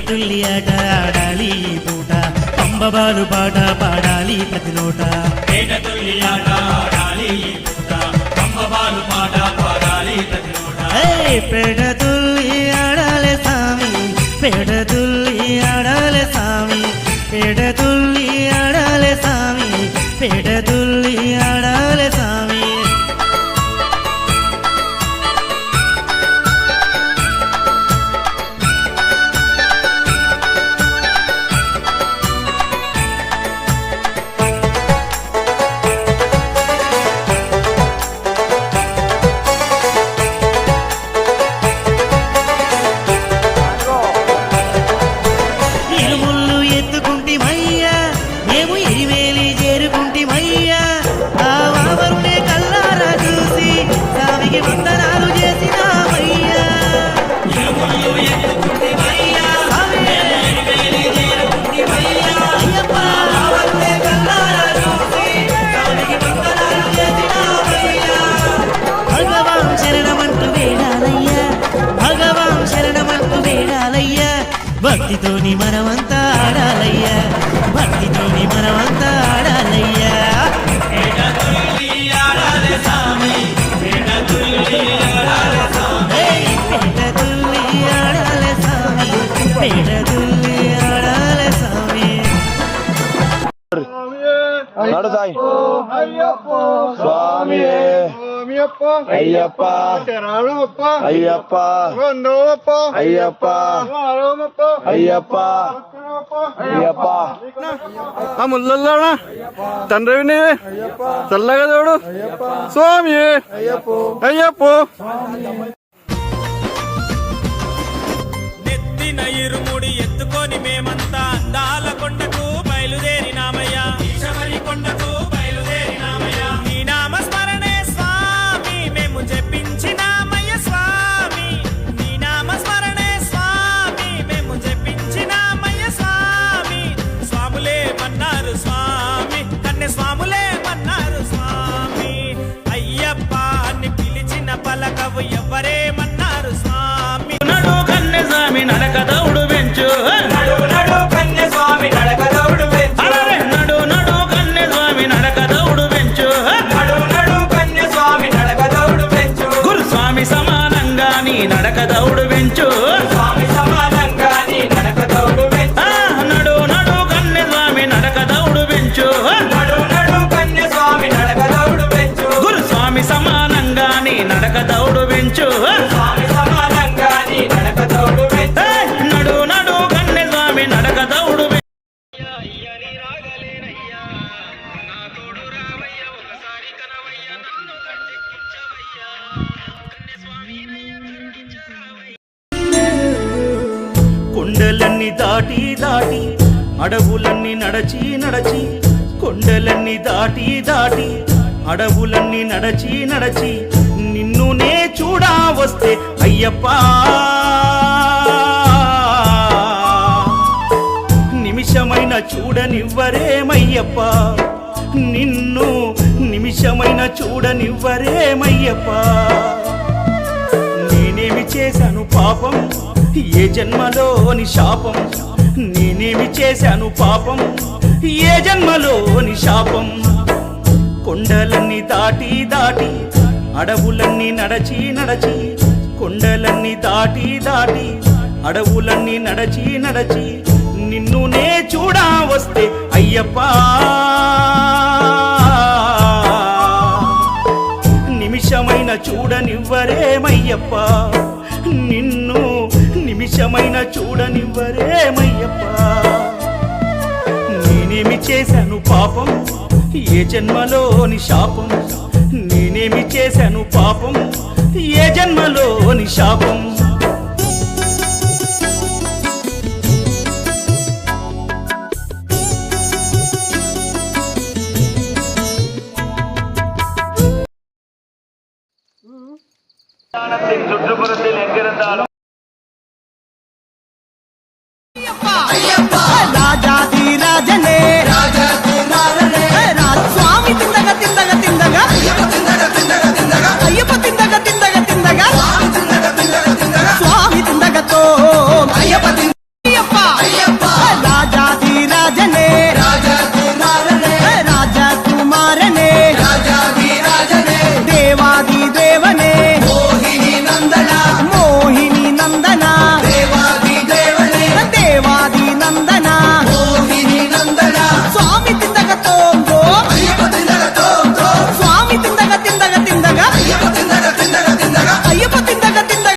తుల్లి ఆట ఆడాలి పూట పంబబాలు పాట పాడాలి ప్రతి నోట పేట తుల్లి ఆట ఆడాలి పూట పంబబాలు పాట పాడాలి ప్రతి నోట పేట తుల్లి ఆడాలి సామి పేట తుల్లి ఆడాలి సామి పేట తుల్లి ఆడాలి సామి పేట తుల్లి ఆడాలి సామి భక్తితోని మనమంతా ఆడాలయ్యా భక్తితోని మనమంతా ఆడాలయ్యా పేట తుల్లి ఆడాలి సామి పేట తుల్లి ఆడాలి సామి పేట తుల్లి ఆడాలి సామి పేట తుల్లి ఆడాలి సామి నడు సాయి స్వామి అయ్యప్ప అయ్యప్ప అయ్యప్ప అయ్యప్ప అయ్యప్ప ఆ ముళ్ళల్లోనా తండ్రిని చల్లగా చూడు స్వామి అయ్యప్ప నెత్తిన ఇరుముడి ఎత్తుకొని మేమంతా అందాల కొండకు బయలుదేరినామయ్యా శబరి కొండకు బయలుదేరినామయ్యా నీ నామ స్మరణే స్వామి మేము జపించినామయ్య స్వామి నీ నామ స్మరణే స్వామి మేము జపించినామయ్య స్వామి స్వాములే మన్నారు స్వామి కన్నె స్వాములే మన్నారు స్వామి అయ్యప్ప అని పిలిచిన పలకవు ఎవరేమన్నారు స్వామి నడు కన్నె స్వామి నడక దౌడు వెంచు నడు నడు కన్నె స్వామి నడక దౌడు వెంచు నడు నడు కన్నె స్వామి నడక దౌడు వెంచు నడు నడు కన్నె స్వామి నడక దౌడు వెంచు గురుస్వామి సమానంగా నీ నడక దౌడు వెంచు స్వామి సమానంగా నీ నడక దౌడు వెంచు నడు నడు కన్నె స్వామి నడక దౌడు వెంచు నడు నడు కన్నె స్వామి నడక దౌడు వెంచు గురుస్వామి సమానంగా నీ నడక దౌడు వెంచు స్వామి సమానంగా నీ నడక దౌడు వెంచు నడు నడు కన్నె స్వామి నడక దౌడు కొండలన్నీ దాటి దాటి అడవులన్నీ నడచి నడచి కొండలన్నీ దాటి దాటి అడవులన్నీ నడచి నడచి నిన్నునే చూడా వస్తే అయ్యప్ప నిమిషమైన చూడనివ్వరేమయ్యప్ప నిన్ను నిమిషమైన చూడనివ్వరేమయ్యప్ప నేనేమి చేశాను పాపం ఏ జన్మలోని శాపం నేనేమి చేశాను పాపం ఏ జన్మలోని శాపం కొండలన్నీ దాటి దాటి అడవులన్నీ నడచి నడచి కొండలన్నీ దాటి దాటి అడవులన్నీ నడచి నడచి వస్తే అయ్యప్ప నిమిషమైన చూడనివ్వరేమయ్యప్ప నిన్ను నిమిషమైన చూడనివ్వరేమయ్యప్ప నేనేమి చేశాను పాపం ఏ జన్మలోని శాపం నేనేమి చేశాను పాపం ఏ జన్మలోని శాపం